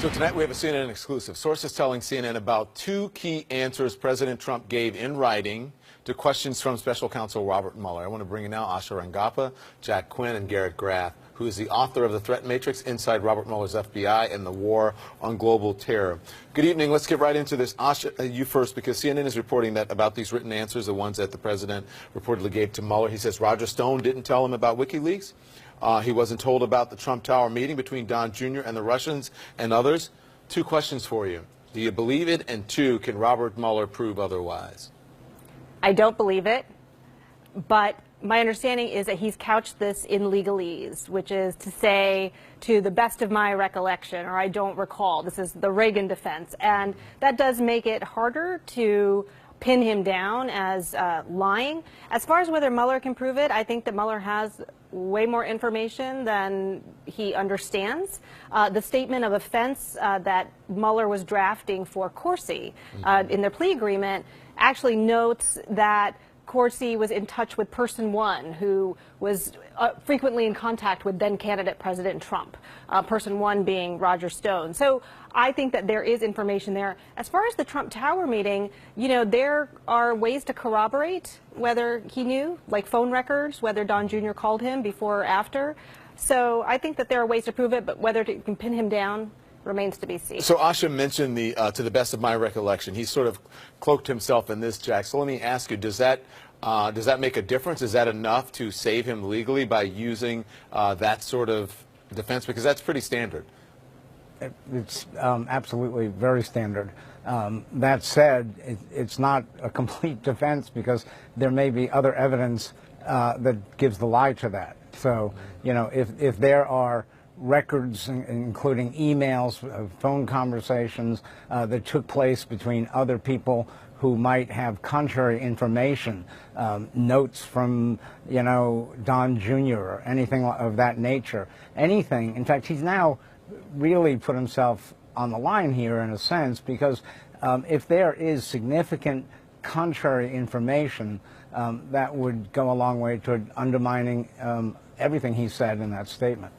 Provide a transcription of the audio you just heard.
So tonight we have a CNN exclusive. Sources telling CNN about two key answers President Trump gave in writing to questions from Special Counsel Robert Mueller. I want to bring in now Asha Rangappa, Jack Quinn, and Garrett Graff, who is the author of The Threat Matrix Inside Robert Mueller's FBI and the War on Global Terror. Good evening. Let's get right into this. Asha, you first, because CNN is reporting that about these written answers, the ones that the president reportedly gave to Mueller. He says Roger Stone didn't tell him about WikiLeaks. He wasn't told about the Trump Tower meeting between Don Jr. and the Russians and others. Two questions for you. Do you believe it? And two, can Robert Mueller prove otherwise? I don't believe it, but my understanding is that he's couched this in legalese, which is to say, to the best of my recollection, or I don't recall. This is the Reagan defense. And that does make it harder to pin him down as lying. As far as whether Mueller can prove it, I think that Mueller has way more information than he understands. The statement of offense that Mueller was drafting for Corsi in their plea agreement actually notes that Corsi was in touch with person one, who was frequently in contact with then candidate President Trump, person one being Roger Stone. So I think that there is information there. As far as the Trump Tower meeting, you know, there are ways to corroborate whether he knew, like phone records, whether Don Jr. called him before or after. So I think that there are ways to prove it, but whether you can pin him down remains to be seen. So Asha mentioned the, to the best of my recollection, he sort of cloaked himself in this, Jack. So let me ask you, does that make a difference? Is that enough to save him legally by using that sort of defense? Because that's pretty standard. It's absolutely very standard. That said, it's not a complete defense because there may be other evidence that gives the lie to that. So, you know, if there are records, including emails, phone conversations that took place between other people who might have contrary information, notes from, you know, Don Jr. or anything of that nature, anything. In fact, he's now really put himself on the line here in a sense, because if there is significant contrary information, that would go a long way toward undermining everything he said in that statement.